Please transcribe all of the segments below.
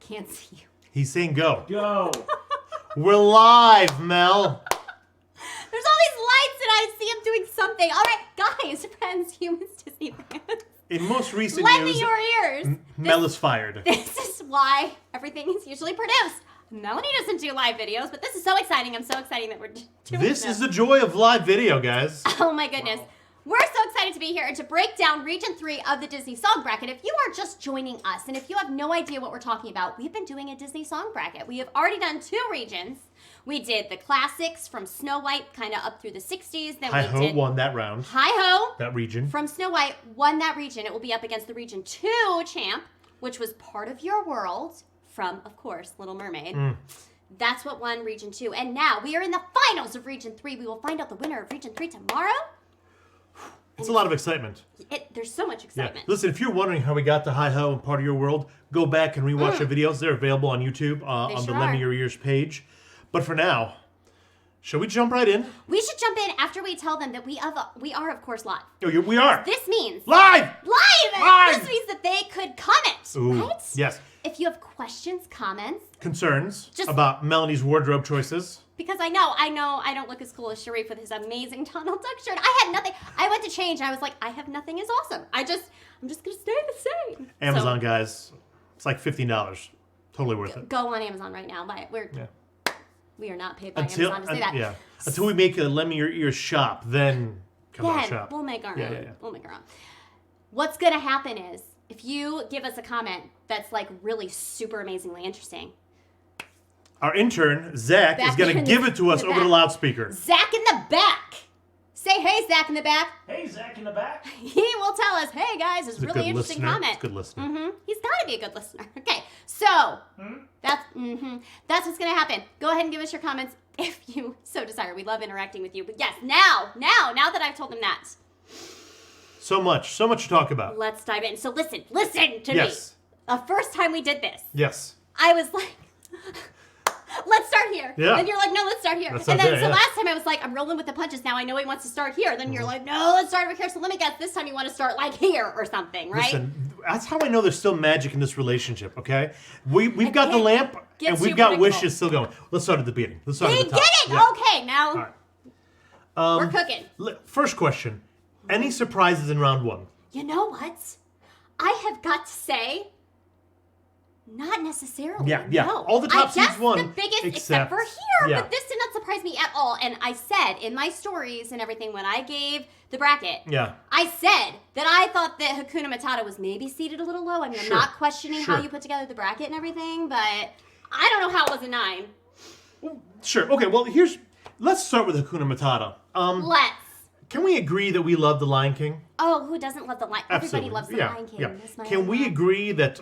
Can't see you. He's saying go. Go. We're live, Mel. There's all these lights and I see him doing something. All right, guys, friends, humans, Disney fans. In most recent Lend news, me your ears. Mel is fired. This is why everything is usually produced. Melanie doesn't do live videos, but this is so exciting. I'm so excited that we're doing This is the joy of live video, guys. Oh my goodness. Wow. We're so excited to be here and to break down Region 3 of the Disney Song Bracket. If you are just joining us and if you have no idea what we're talking about, we've been doing a Disney Song Bracket. We have already done 2 regions. We did the classics from Snow White kind of up through the 60s. Then Hi-Ho won that round. Hi-Ho. That region. From Snow White won that region. It will be up against the Region 2 champ, which was Part of Your World from, of course, Little Mermaid. That's what won Region 2. And now we are in the finals of Region 3. We will find out the winner of Region 3 tomorrow. It's a lot of excitement. There's so much excitement. Yeah. Listen, if you're wondering how we got to Hi-Ho and Part of Your World, go back and rewatch the videos. They're available on YouTube on the Lend Me Your Ears page. But for now, shall we jump right in? We should jump in after we tell them that we are, of course, live. Oh, we are. This means... Live! Live! This means that they could comment, Ooh, right? Yes. If you have questions, comments... Concerns about Melanie's wardrobe choices. Because I know I don't look as cool as Sharif with his amazing Donald Duck shirt. I had nothing. I went to change and I was like, I have nothing as awesome. I'm just going to stay the same. Amazon, guys. It's like $15. Totally worth it. Go on Amazon right now. We are not paid by Amazon to say that. Yeah. Until we make a Lend Me Your Ears shop, then come on shop. We'll make our own. Yeah. We'll make our own. What's going to happen is, if you give us a comment that's like really super amazingly interesting, our intern, Zach, is going to give it to us over the loudspeaker. Zach in the back. Say, hey, Zach in the back. Hey, Zach in the back. He will tell us, hey, guys, it's a really interesting comment. He's a good listener. He's got to be a good listener. Okay, so that's what's going to happen. Go ahead and give us your comments if you so desire. We love interacting with you. But yes, now that I've told them that. So much to talk about. Let's dive in. So listen to me. The first time we did this. Yes. I was like... Let's start here. Yeah. And you're like, no, let's start here. Last time I was like, I'm rolling with the punches. Now I know he wants to start here. Then you're like, no, let's start over here. So let me guess, this time you want to start like here or something, right? Listen, that's how I know there's still magic in this relationship, okay? We've got the lamp and we've got wishes still going. Let's start at the beginning. Let's start at the top. Yeah. Okay, now we're cooking. First question. Any surprises in round 1? You know what? I have got to say... Not necessarily. Yeah. No. All the top seeds won. The biggest, except for here. But this did not surprise me at all. And I said in my stories and everything when I gave the bracket, I said that I thought that Hakuna Matata was maybe seated a little low. I mean, I'm not questioning how you put together the bracket and everything, but I don't know how it was a 9. Well, sure. Okay, well, let's start with Hakuna Matata. Let's. Can we agree that we love The Lion King? Oh, who doesn't love The Lion King? Everybody loves The Lion King. Yeah. Can we agree that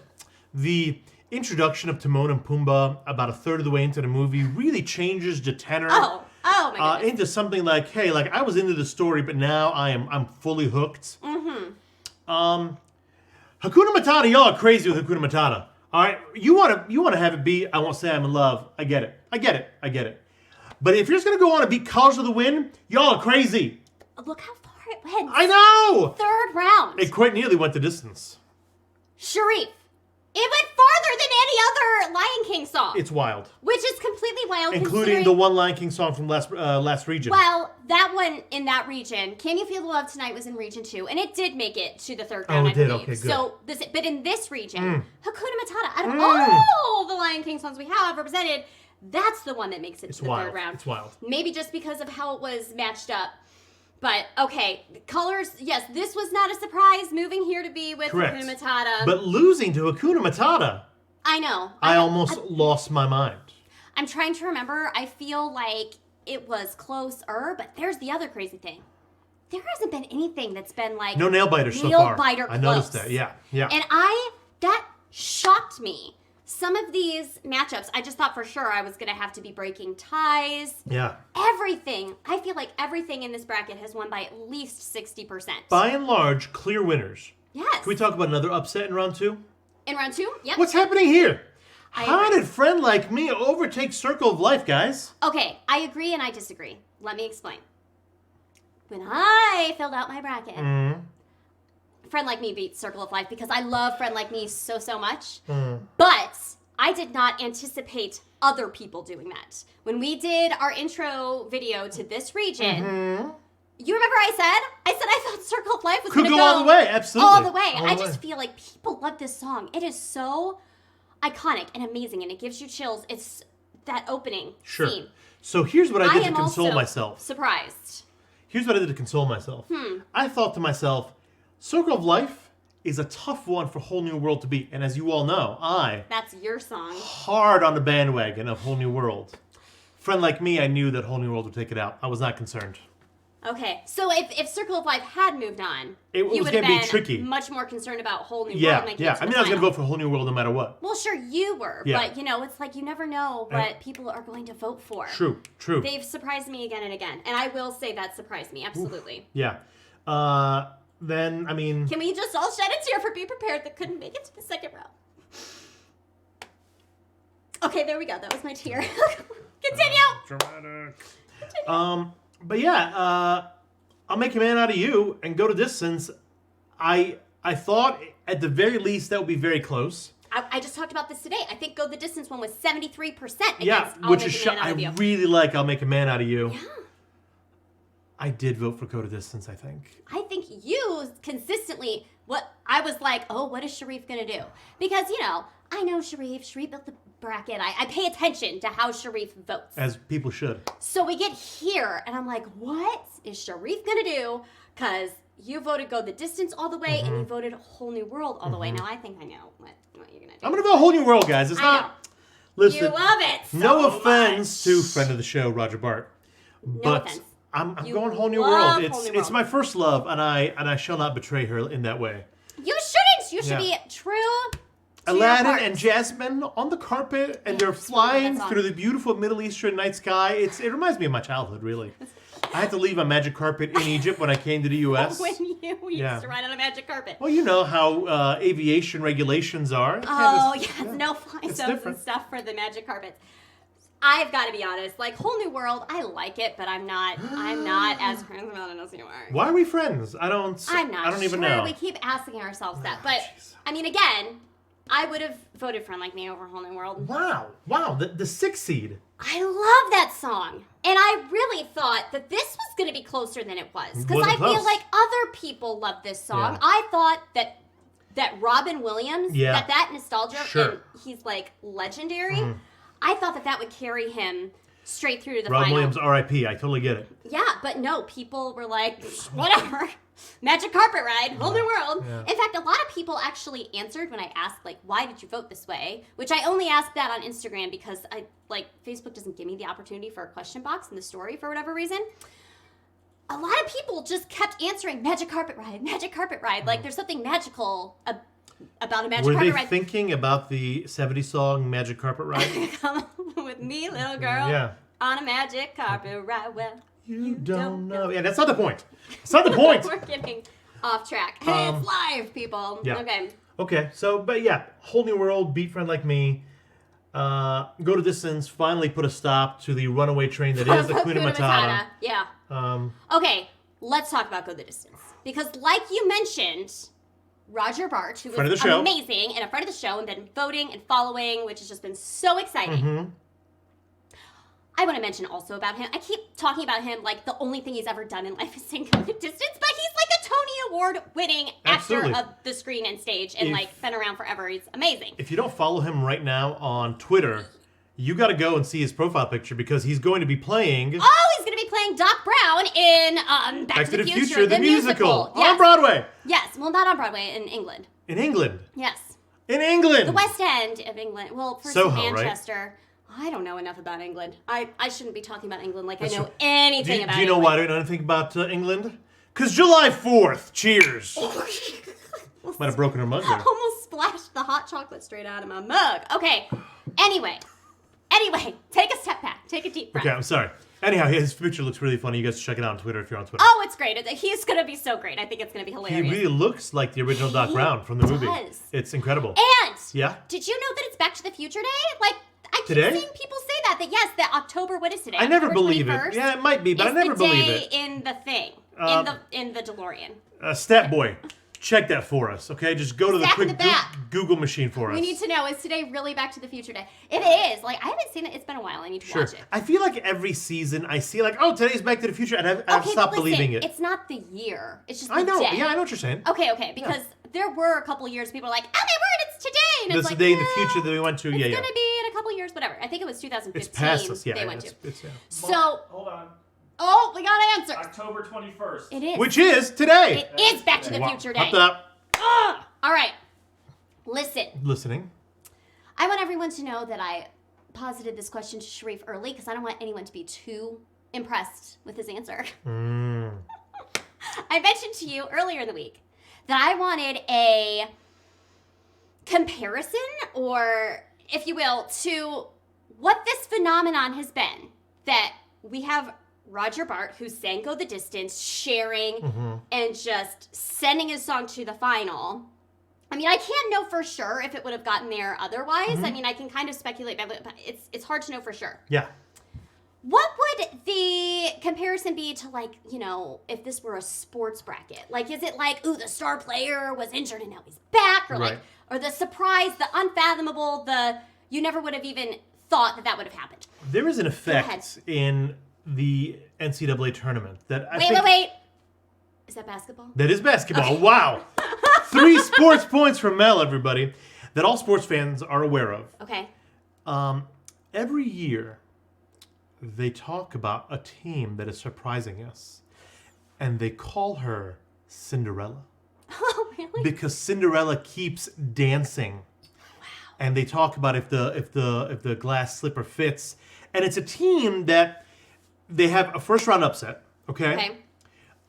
the introduction of Timon and Pumbaa about a third of the way into the movie really changes the tenor my goodness. into something like, hey, like I was into the story, but now I'm fully hooked. Hakuna Matata, y'all are crazy with Hakuna Matata. All right, you want to have it be, I won't say I'm in love. I get it. But if you're just gonna go on and be Colors of the Wind, y'all are crazy. Look how far it went. I know. 3rd round. It quite nearly went the distance. Sharif. It went farther than any other Lion King song. It's wild. Which is completely wild. Including the one Lion King song from last region. Well, that one in that region, Can You Feel the Love Tonight was in region 2, and it did make it to the 3rd round, I believe. Okay, good. So, but in this region, Hakuna Matata, out of all the Lion King songs we have represented, that's the one that makes it to the 3rd round. It's wild. Maybe just because of how it was matched up. But, okay, Colors, yes, this was not a surprise, moving here to be with Hakuna Matata. But losing to Hakuna Matata, I know. I almost lost my mind. I'm trying to remember. I feel like it was closer, but there's the other crazy thing. There hasn't been anything that's been like... No nail biters so far. Close. I noticed that, yeah. And that shocked me. Some of these matchups, I just thought for sure I was going to have to be breaking ties. Yeah. Everything. I feel like everything in this bracket has won by at least 60%. By and large, clear winners. Yes. Can we talk about another upset in round 2? In round 2? Yep. What's happening here? How did Friend Like Me overtake Circle of Life, guys? Okay, I agree and I disagree. Let me explain. When I filled out my bracket, Friend Like Me beat Circle of Life because I love Friend Like Me so much. But I did not anticipate other people doing that. When we did our intro video to this region, you remember I said I thought Circle of Life was going to go all the way, absolutely. All the way. I just feel like people love this song. It is so iconic and amazing, and it gives you chills. It's that opening scene. So here's what I did to console myself. Surprised. Here's what I did to console myself. I thought to myself, Circle of Life is a tough one for Whole New World to beat. And as you all know, That's your song. Hard on the bandwagon of Whole New World. Friend like me, I knew that Whole New World would take it out. I was not concerned. Okay, so if Circle of Life had moved on, you would have been tricky. Much more concerned about Whole New World. Yeah. I mean, I was going to vote for Whole New World no matter what. Well, sure, you were, but it's like you never know what people are going to vote for. True. They've surprised me again and again, and I will say that surprised me absolutely. Oof. Yeah. Then I mean, can we just all shed a tear for Be Prepared that couldn't make it to the second round? Okay, there we go. That was my tear. Continue. Dramatic. But yeah, I'll make a man out of you and go to distance. I thought at the very least that would be very close. I just talked about this today. I think Go the Distance one was 73%. Yeah, which is I really like I'll Make a Man Out of You. Yeah. I did vote for Go the Distance, I think. I think you consistently, I was like, oh, what is Sharif going to do? Because, I know Sharif built the bracket. I pay attention to how Sharif votes. As people should. So we get here, and I'm like, what is Sharif going to do? Because you voted Go the Distance all the way, and you voted Whole New World all the way. Now, I think I know what you're going to do. I'm going to vote Whole New World, guys. It's not... Listen, you love it so no offense much. to friend of the show, Roger Bart. But no offense. I'm going Whole New World. It's my first love, and I shall not betray her in that way. You shouldn't. You should be true to Aladdin and Jasmine on the carpet, and they're flying through the beautiful Middle Eastern night sky. It reminds me of my childhood, really. I had to leave a magic carpet in Egypt when I came to the U.S. When you used to ride on a magic carpet. Well, you know how aviation regulations are. No fly zones and stuff for the magic carpets. I've got to be honest, like Whole New World, I like it, but I'm not as crazy about it as you are. Why are we friends? I'm not. I don't even know. We keep asking ourselves that, but I mean, again, I would have voted Friend Like Me over Whole New World. Wow, the 6th seed. I love that song, and I really thought that this was going to be closer than it was because I feel like other people love this song. Yeah. I thought that Robin Williams, that nostalgia, and he's like legendary. Mm-hmm. I thought that would carry him straight through to the final. Robin Williams, R.I.P. I totally get it. Yeah, but no, people were like, whatever. Magic carpet ride, Whole New World. Yeah. In fact, a lot of people actually answered when I asked, like, why did you vote this way? Which I only asked that on Instagram because Facebook doesn't give me the opportunity for a question box in the story for whatever reason. A lot of people just kept answering Magic Carpet Ride, Magic Carpet Ride. Like, there's something magical about a Magic Carpet Ride. Were they thinking about the 70s song Magic Carpet Ride? Come with me, little girl, on a magic carpet ride. Well, you don't know. Yeah, that's not the point. That's not the point. We're getting off track. It's live, people. Yeah. Okay, so, but yeah, Whole New World, beat Friend Like Me, Go to Distance, finally put a stop to the runaway train that is the Hakuna Matata. Yeah. Okay, let's talk about Go the Distance. Because like you mentioned, Roger Bart, who was amazing and a friend of the show and been voting and following, which has just been so exciting. Mm-hmm. I want to mention also about him. I keep talking about him like the only thing he's ever done in life is sing Go the Distance, but he's like a Tony Award-winning actor of the screen and stage and been around forever. He's amazing. If you don't follow him right now on Twitter, you got to go and see his profile picture because he's going to be playing... Oh, he's going to be playing Doc Brown in Back to the Future, the musical. Yes. On Broadway. Yes. Well, not on Broadway, in England. In England? Yes. In England? The West End of England. Well, first Soho, Manchester. Right? I don't know enough about England. I shouldn't be talking about England like I know anything about England. Do you know why I don't know anything about England? Because July 4th. Cheers. Might have broken her mug there. Almost splashed the hot chocolate straight out of my mug. Okay. Anyway, take a step back. Take a deep breath. Okay, I'm sorry. Anyhow, his picture looks really funny. You guys should check it out on Twitter if you're on Twitter. Oh, it's great. He's going to be so great. I think it's going to be hilarious. He really looks like the original Doc Brown from the movie. It's incredible. And yeah, did you know that it's Back to the Future Day? Like, I keep today? seeing people say that yes, that October, what is today? I never believe it. Yeah, it might be, but I never believe it. In the thing, in the DeLorean. Stat Boy. check that for us, okay? Just go to the quick Google machine for us. We need to know, is today really Back to the Future Day? It is. Like, I haven't seen it. It's been a while. I need to watch it. I feel like every season I see like, oh, today's Back to the Future, and I've stopped believing it. It's not the year. It's just the I know. day. Yeah, I know what you're saying. Okay. Because there were a couple years people were like, oh my word, it's today. And it's like, the day in the future that we went to. It's going to be in a couple years, whatever. I think it was 2015 it's past us. Yeah, they went to. So, hold on. Oh, we got answers. October 21st. It is. Which is today. It is Back to the Future Day. All right. Listen. Listening. I want everyone to know that I posited this question to Sharif early because I don't want anyone to be too impressed with his answer. I mentioned to you earlier in the week that I wanted a comparison, or if you will, to what this phenomenon has been. That we have Roger Bart, who sang Go the Distance, sharing and just sending his song to the final. I mean, I can't know for sure if it would have gotten there otherwise. I mean, I can kind of speculate, but it's hard to know for sure. Yeah. What would the comparison be to, like, you know, if this were a sports bracket? Like, is it like, ooh, the star player was injured and now he's back? Or like, or the surprise, the unfathomable, the you never would have even thought that would have happened? There is an effect in the NCAA tournament that I Wait. Is that basketball? That is basketball. Okay. Wow. 3 sports points from Mel, everybody, that all sports fans are aware of. Okay. Every year, they talk about a team that is surprising us, and they call her Cinderella. Oh, really? Because Cinderella keeps dancing. Wow. And they talk about if the glass slipper fits, and it's a team that they have a first round upset. Okay.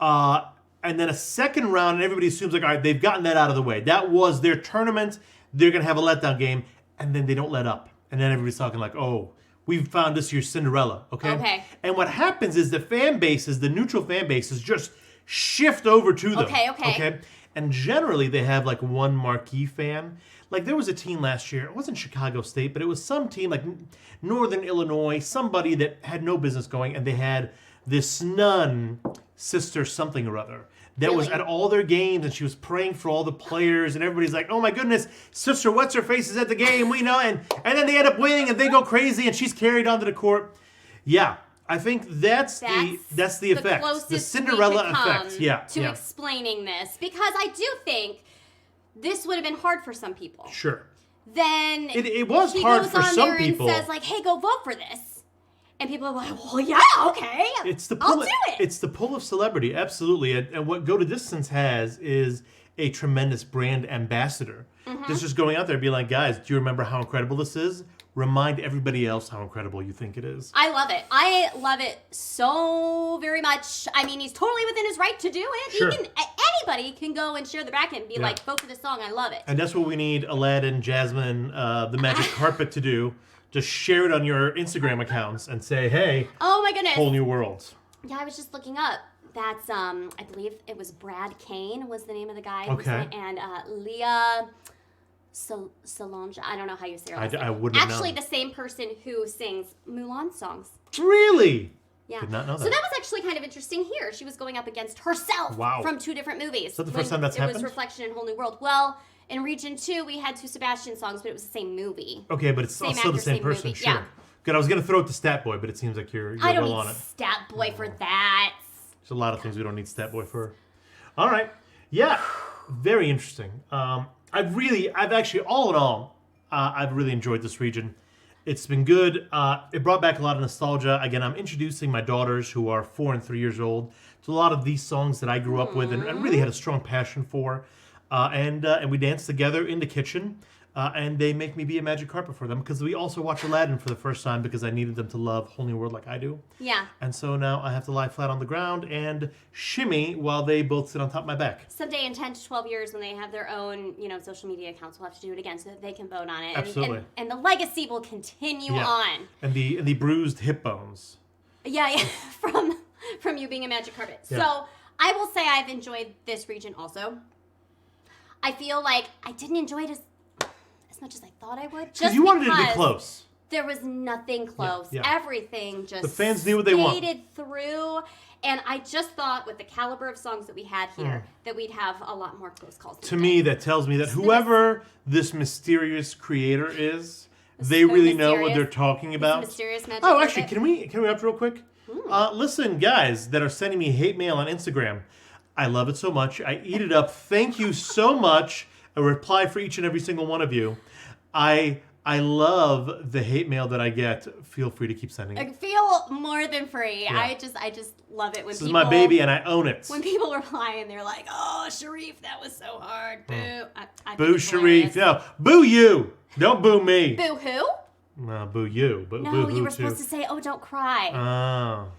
And then a second round, and everybody assumes, like, all right, they've gotten that out of the way. That was their tournament. They're going to have a letdown game, and then they don't let up. And then everybody's talking like, oh, we've found this year's Cinderella, okay? And what happens is the fan bases, the neutral fan bases, just shift over to them. Okay? And generally, they have, like, one marquee fan. Like, there was a team last year. It wasn't Chicago State, but it was some team, like Northern Illinois, somebody that had no business going, and they had this nun, Sister something or other, that was at all their games, and she was praying for all the players, and everybody's like, oh my goodness, Sister What's-Her-Face is at the game, we know, and then they end up winning, and they go crazy, and she's carried onto the court. Yeah, I think that's the effect. The Cinderella effect. To explaining this, because I do think this would have been hard for some people. Sure. Then it was hard for some people. And says, like, hey, go vote for this. And people are like, well, yeah, okay. I'll do it. It's the pull of celebrity, absolutely. And what Go to Distance has is a tremendous brand ambassador. Just going out there and being like, guys, do you remember how incredible this is? Remind everybody else how incredible you think it is. I love it. I love it so very much. I mean, he's totally within his right to do it. Sure. Anybody can go and share the bracket and be like, vote for this song. I love it. And that's what we need Aladdin, Jasmine, the Magic Carpet to do. Just share it on your Instagram accounts and say, hey, oh my goodness, whole new world. Yeah, I was just looking up. That's, I believe it was Brad Kane was the name of the guy. Okay. And Leah Solange. I don't know how you say her last name. I wouldn't know. Actually, the same person who sings Mulan songs. Really? Yeah. Did not know that. So that was actually kind of interesting here. She was going up against herself from 2 different movies. Is that the first time that's happened? It was Reflection and Whole New World. Well, in Region 2, we had 2 Sebastian songs, but it was the same movie. Okay, but it's still the same person, movie. sure. Yeah. Good, I was going to throw it to Stat Boy, but it seems like you're well on it. I don't need Stat Boy for that. There's a lot of things we don't need Stat Boy for. All right. Yeah, very interesting. I've actually, all in all, I've really enjoyed this region. It's been good. It brought back a lot of nostalgia. Again, I'm introducing my daughters, who are 4 and 3 years old, to a lot of these songs that I grew up with and really had a strong passion for. And we dance together in the kitchen, and they make me be a magic carpet for them, because we also watch Aladdin for the first time because I needed them to love Whole New World like I do. Yeah. And so now I have to lie flat on the ground and shimmy while they both sit on top of my back. Someday in 10 to 12 years, when they have their own, social media accounts, we'll have to do it again so that they can vote on it. Absolutely. And the legacy will continue on. And the bruised hip bones. Yeah, from you being a magic carpet. Yeah. So I will say I've enjoyed this region also. I feel like I didn't enjoy it as much as I thought I would. Because you wanted it to be close. There was nothing close. Yeah. Everything just the fans knew what they wanted through. And I just thought with the caliber of songs that we had here that we'd have a lot more close calls. To me, that tells me that whoever this mysterious creator is, they really know what they're talking about. Mysterious magic. Oh, actually, can we interrupt real quick? Listen, guys that are sending me hate mail on Instagram, I love it so much. I eat it up. Thank you so much. A reply for each and every single one of you. I love the hate mail that I get. Feel free to keep sending it. I feel more than free. Yeah. I just love it when this people. This is my baby, and I own it. When people reply and they're like, "Oh, Sharif, that was so hard. Boo." I boo Sharif. No, boo you. Don't boo me. Boo who? No, boo you. But no, boo you were too. supposed to say, "Oh, don't cry." Oh.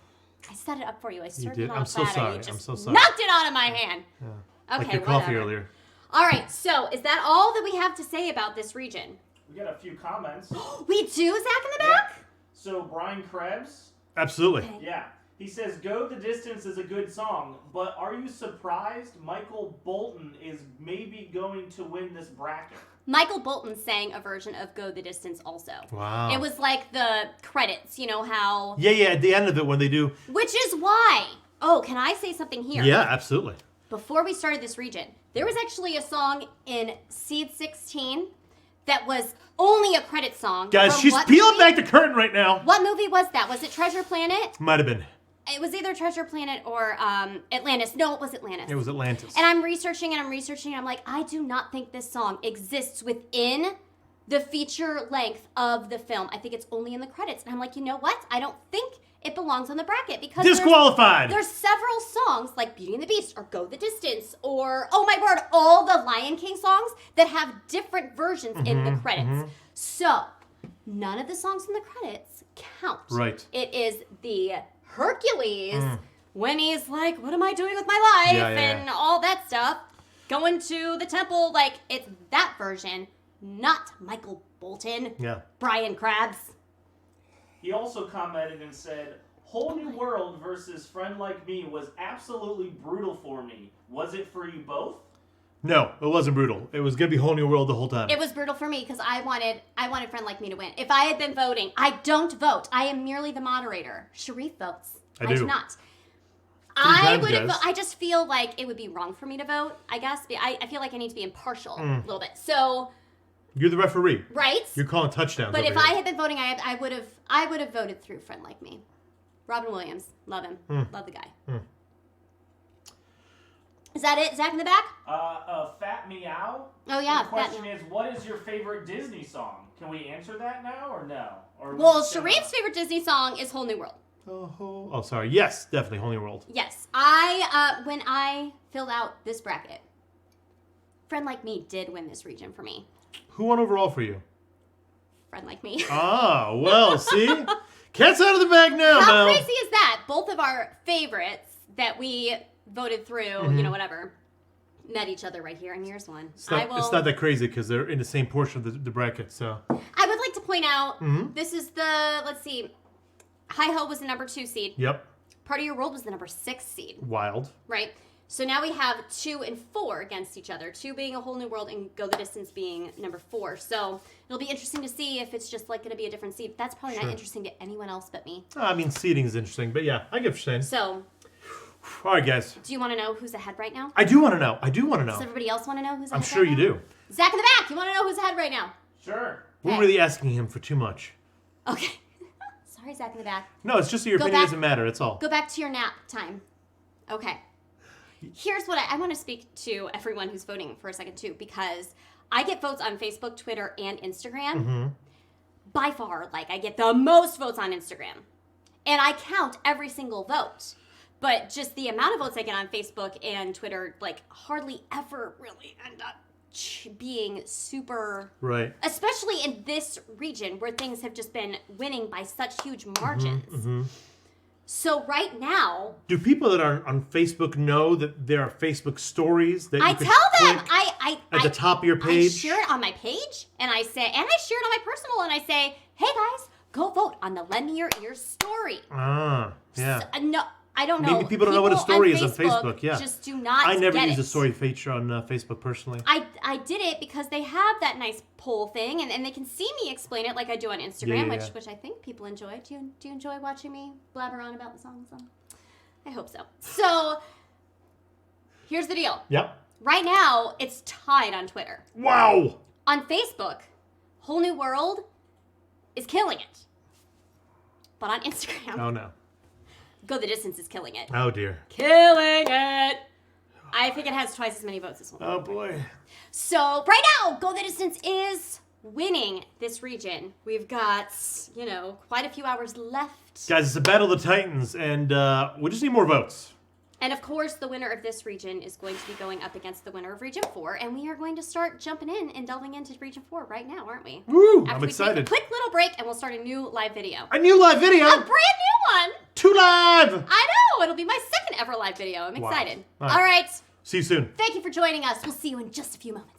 I set it up for you. I served you it on I'm a platter. so sorry. You just I'm so sorry. knocked it out of my hand. Yeah. Okay, like your coffee earlier. All right. So, is that all that we have to say about this region? We got a few comments. We do, Zach in the back? Yeah. So Brian Krebs. Absolutely. Okay. Yeah. He says, Go the Distance is a good song, but are you surprised Michael Bolton is maybe going to win this bracket? Michael Bolton sang a version of Go the Distance also. Wow. It was like the credits, you know how... Yeah, at the end of it when they do... Which is why... Oh, can I say something here? Yeah, absolutely. Before we started this region, there was actually a song in Seed 16 that was only a credit song. Guys, she's peeling back the curtain right now. What movie was that? Was it Treasure Planet? Might have been. It was either Treasure Planet or Atlantis. No, it was Atlantis. It was Atlantis. And I'm researching and I'm like, I do not think this song exists within the feature length of the film. I think it's only in the credits. And I'm like, you know what? I don't think it belongs on the bracket because disqualified. There's several songs like Beauty and the Beast or Go the Distance or, oh my word, all the Lion King songs that have different versions in the credits. So none of the songs in the credits count. Right. It is the Hercules when he's like, what am I doing with my life? And all that stuff. Going to the temple, like, it's that version, not Michael Bolton. Yeah. Brian Krabs. He also commented and said, Whole New World versus Friend Like Me was absolutely brutal for me. Was it for you both? No, it wasn't brutal. It was going to be Whole New World the whole time. It was brutal for me because I wanted Friend Like Me to win. If I had been voting, I don't vote. I am merely the moderator. Sharif votes. I do not. I would have. I just feel like it would be wrong for me to vote. I guess I feel like I need to be impartial a little bit. So you're the referee, right? You're calling touchdowns. But if here. I had been voting, I would have voted through Friend Like Me. Robin Williams, love him, love the guy. Is that it? Zach in the back? Fat Meow. Oh yeah. The question is, what is your favorite Disney song? Can we answer that now or no? Or well, Sharif's favorite Disney song is Whole New World. Oh, sorry. Yes, definitely Whole New World. Yes, when I filled out this bracket, Friend Like Me did win this region for me. Who won overall for you? Friend Like Me. Ah, well, see? Cat's out of the bag now, How crazy is that? Both of our favorites that we voted through, you know, whatever, met each other right here, and here's one. It's not that crazy because they're in the same portion of the bracket, so. I would like to point out, this is the, let's see, Hi-Ho was the number 2 seed. Yep. Part of Your World was the number 6 seed. Wild. Right. So now we have 2 and 4 against each other. 2 being A Whole New World and Go the Distance being number 4. So it'll be interesting to see if it's just like going to be a different seed. That's probably not interesting to anyone else but me. I mean, seeding is interesting, but yeah, I get what you're saying. So. All right, guys. Do you want to know who's ahead right now? I do want to know. Does everybody else want to know who's ahead? I'm sure you do. Zach in the back, you want to know who's ahead right now? Sure. We're really asking him for too much. Okay. Sorry, Zach in the back. No, it's just that your opinion doesn't matter. That's all. Go back to your nap time. Okay. Here's what I want to speak to everyone who's voting for a second, too, because I get votes on Facebook, Twitter, and Instagram. By far, I get the most votes on Instagram. And I count every single vote. But just the amount of votes I get on Facebook and Twitter, hardly ever really end up being super... Right. Especially in this region where things have just been winning by such huge margins. So right now... Do people that are on Facebook know that there are Facebook stories that you can tell them! at the top of your page? I share it on my page, and I share it on my personal, and I say, hey guys, go vote on the Lend Me Your Ears story. Ah, yeah. So, no, I don't know. Maybe people don't know what a story is on Facebook. Yeah, just do not. I never get used it. a story feature on Facebook personally. I did it because they have that nice poll thing, and they can see me explain it like I do on Instagram, which I think people enjoy. Do you enjoy watching me blabber on about the songs? I hope so. So, here's the deal. Yep. Right now, it's tied on Twitter. Wow. On Facebook, Whole New World is killing it. But on Instagram, Oh, no. Go the Distance is killing it. Oh, dear. Killing it. I think it has twice as many votes as one. Oh, boy. So, right now, Go the Distance is winning this region. We've got, quite a few hours left. Guys, it's a battle of the Titans, and we just need more votes. And of course, the winner of this region is going to be going up against the winner of Region 4, and we are going to start jumping in and delving into Region 4 right now, aren't we? Woo! After I'm we excited. take a quick little break, and we'll start a new live video. A new live video? A brand new one! 2 live! I know! It'll be my second ever live video. I'm excited. Wow. All right. See you soon. Thank you for joining us. We'll see you in just a few moments.